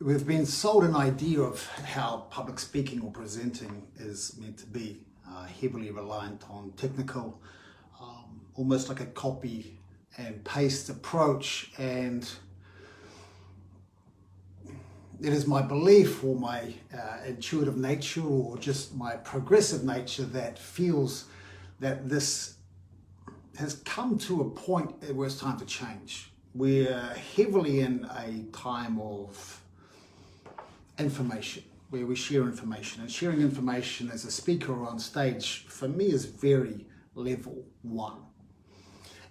We've been sold an idea of how public speaking or presenting is meant to be, heavily reliant on technical, almost like a copy and paste approach. And it is my belief, or my intuitive nature, or just my progressive nature, that feels that this has come to a point where it's time to change. We're heavily in a time of information, where we share information, and sharing information as a speaker or on stage, for me, is very level one.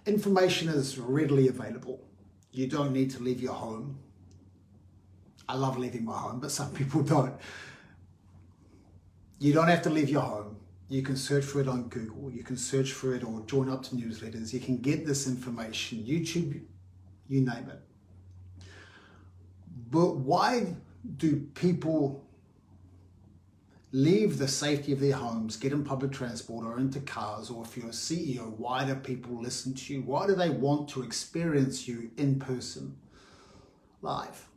Information is readily available. You don't need to leave your home. I love leaving my home, but some people don't. You don't have to leave your home. You can search for it on Google. You can search for it or join up to newsletters. You can get this information, YouTube, you name it. But why do people leave the safety of their homes, get in public transport or into cars? Or if you're a CEO, why do people listen to you? Why do they want to experience you in person, live?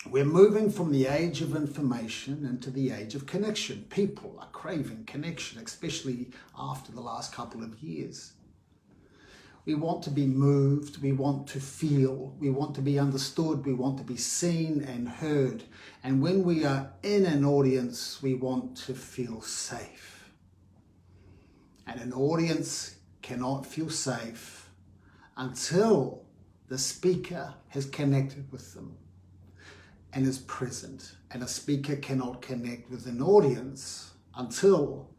We're moving from the age of information into the age of connection. People are craving connection, especially after the last couple of years. We want to be moved, we want to feel, we want to be understood, we want to be seen and heard. And when we are in an audience, we want to feel safe. And an audience cannot feel safe until the speaker has connected with them and is present. And a speaker cannot connect with an audience until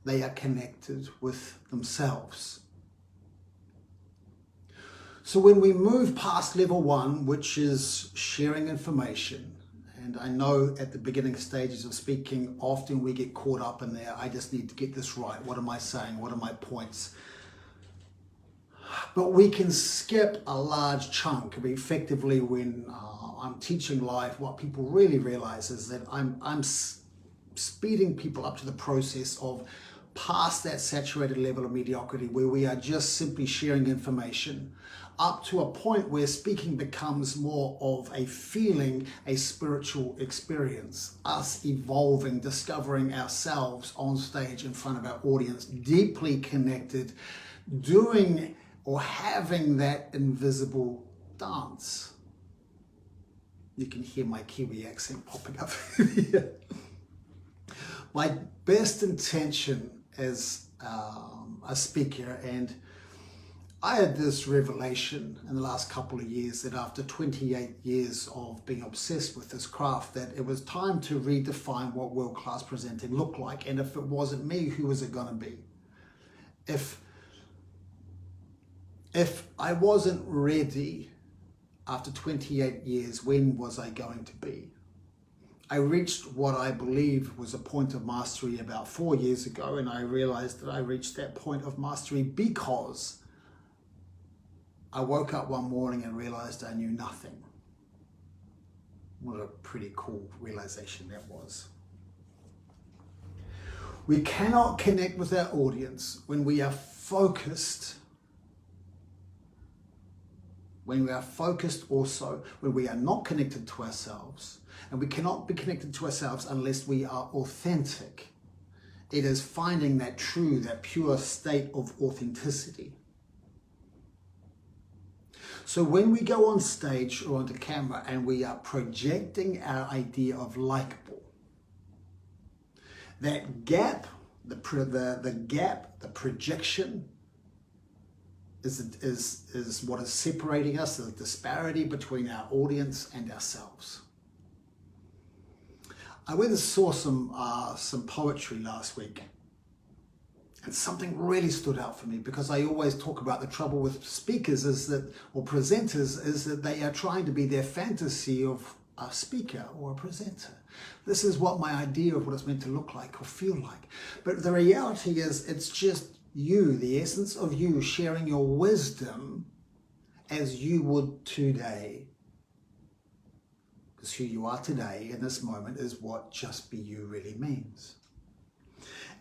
they are connected with themselves. So when we move past level one, which is sharing information, and I know at the beginning stages of speaking, often we get caught up in there. I just need to get this right. What am I saying? What are my points? But we can skip a large chunk. Effectively, when I'm teaching live, what people really realize is that I'm speeding people up to the process of past that saturated level of mediocrity, where we are just simply sharing information, up to a point where speaking becomes more of a feeling, a spiritual experience, us evolving, discovering ourselves on stage in front of our audience, deeply connected, doing or having that invisible dance. You can hear my Kiwi accent popping up here. My best intention as a speaker, and I had this revelation in the last couple of years, that after 28 years of being obsessed with this craft, that it was time to redefine what world-class presenting looked like. And if it wasn't me, who was it going to be? If I wasn't ready after 28 years, when was I going to be? I reached what I believe was a point of mastery about 4 years ago, and I realized that I reached that point of mastery because I woke up one morning and realized I knew nothing. What a pretty cool realization that was. We cannot connect with our audience when we are focused. When we are focused, also when we are not connected to ourselves. And we cannot be connected to ourselves unless we are authentic. It is finding that true, that pure state of authenticity. So when we go on stage or onto camera and we are projecting our idea of likable, that gap, the projection is what is separating us, the disparity between our audience and ourselves. I went and saw some poetry last week, and something really stood out for me, because I always talk about the trouble with speakers or presenters is that they are trying to be their fantasy of a speaker or a presenter. This is what my idea of what it's meant to look like or feel like. But the reality is, it's just you, the essence of you, sharing your wisdom as you would today. Because who you are today in this moment is what just be you really means.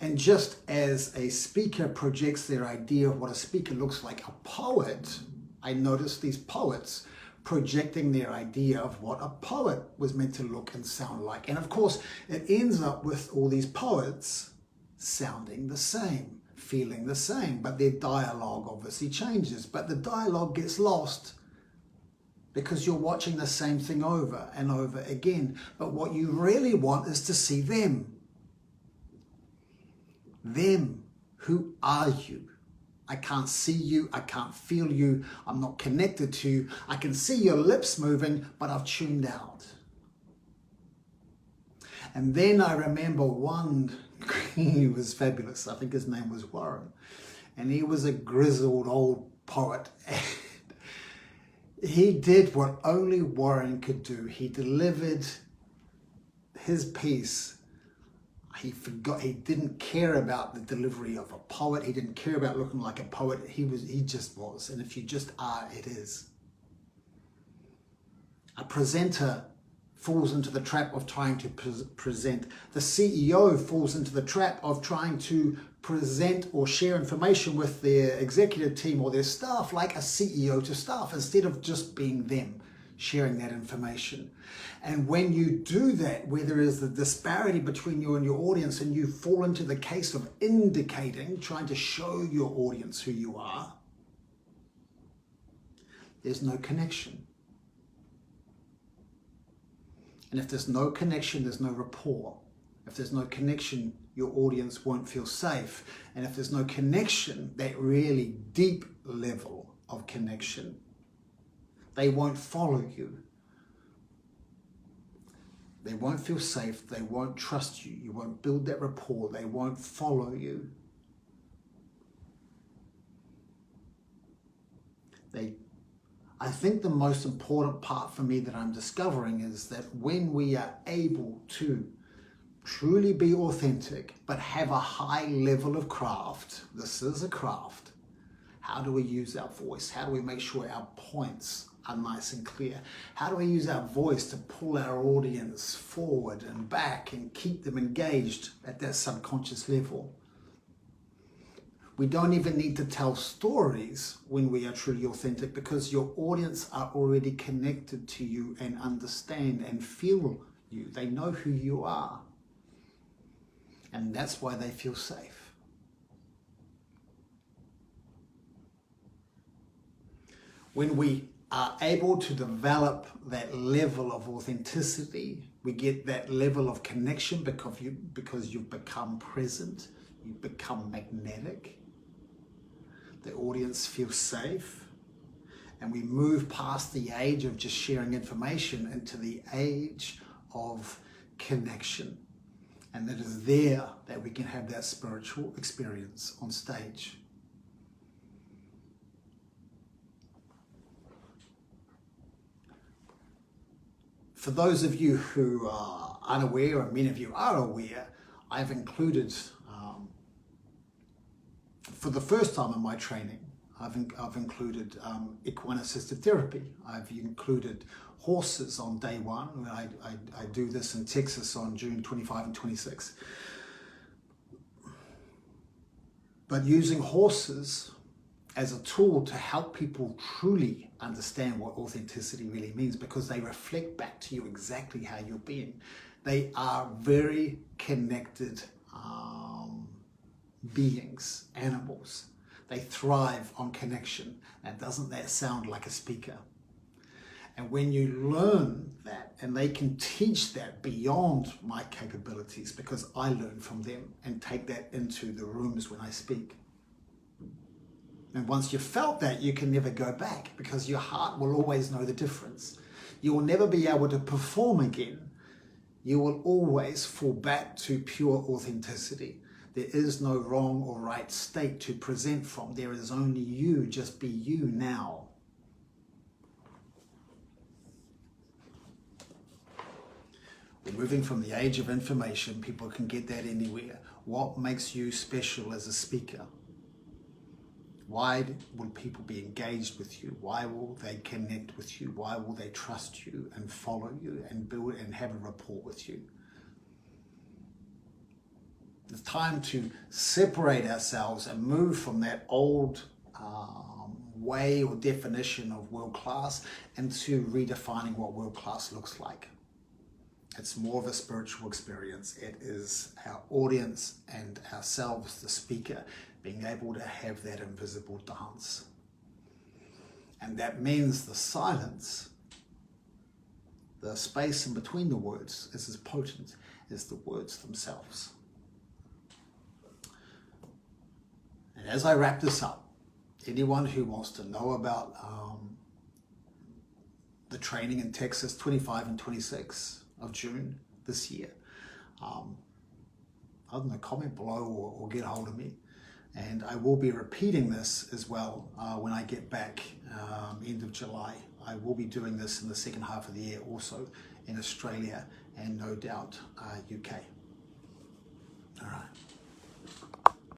And just as a speaker projects their idea of what a speaker looks like, a poet, I noticed these poets projecting their idea of what a poet was meant to look and sound like. And of course, it ends up with all these poets sounding the same, feeling the same, but their dialogue obviously changes. But the dialogue gets lost because you're watching the same thing over and over again. But what you really want is to see them. Them. Who are you? I can't see you. I can't feel you. I'm not connected to you. I can see your lips moving, but I've tuned out. And then I remember one, he was fabulous. I think his name was Warren. And he was a grizzled old poet. He did what only Warren could do. He delivered his piece. He didn't care about the delivery of a poet. He didn't care about looking like a poet. He just was. And if you just are, it is. A presenter falls into the trap of trying to present. The CEO falls into the trap of trying to present or share information with their executive team or their staff like a CEO to staff, instead of just being them, sharing that information. And when you do that, where there is the disparity between you and your audience, and you fall into the case of indicating, trying to show your audience who you are, there's no connection. And if there's no connection, there's no rapport. If there's no connection, your audience won't feel safe. And if there's no connection, that really deep level of connection, they won't follow you. They won't feel safe. They won't trust you. You won't build that rapport. They won't follow you. I think the most important part for me that I'm discovering is that when we are able to truly be authentic, but have a high level of craft, this is a craft. How do we use our voice? How do we make sure our points are nice and clear? How do we use our voice to pull our audience forward and back and keep them engaged at that subconscious level? We don't even need to tell stories when we are truly authentic, because your audience are already connected to you and understand and feel you. They know who you are. And that's why they feel safe. When we are able to develop that level of authenticity, we get that level of connection because you've become present, you become magnetic. The audience feels safe, and we move past the age of just sharing information into the age of connection. And it is there that we can have that spiritual experience on stage. For those of you who are unaware, and many of you are aware, I've included, for the first time in my training, I've included equine assisted therapy. I've included horses on day one. I do this in Texas on June 25 and 26. But using horses as a tool to help people truly understand what authenticity really means, because they reflect back to you exactly how you're being. They are very connected beings, animals. They thrive on connection. And doesn't that sound like a speaker? And when you learn that, and they can teach that beyond my capabilities, because I learn from them and take that into the rooms when I speak. And once you've felt that, you can never go back, because your heart will always know the difference. You will never be able to perform again. You will always fall back to pure authenticity. There is no wrong or right state to present from. There is only you. Just be you now. We're moving from the age of information. People can get that anywhere. What makes you special as a speaker? Why will people be engaged with you? Why will they connect with you? Why will they trust you and follow you and build and have a rapport with you? It's time to separate ourselves and move from that old way or definition of world-class into redefining what world-class looks like. It's more of a spiritual experience. It is our audience and ourselves, the speaker, being able to have that invisible dance. And that means the silence, the space in between the words, is as potent as the words themselves. And as I wrap this up, anyone who wants to know about the training in Texas, 25 and 26 of June this year, other than a comment below or get a hold of me. And I will be repeating this as well when I get back end of July. I will be doing this in the second half of the year also in Australia and no doubt UK. All right.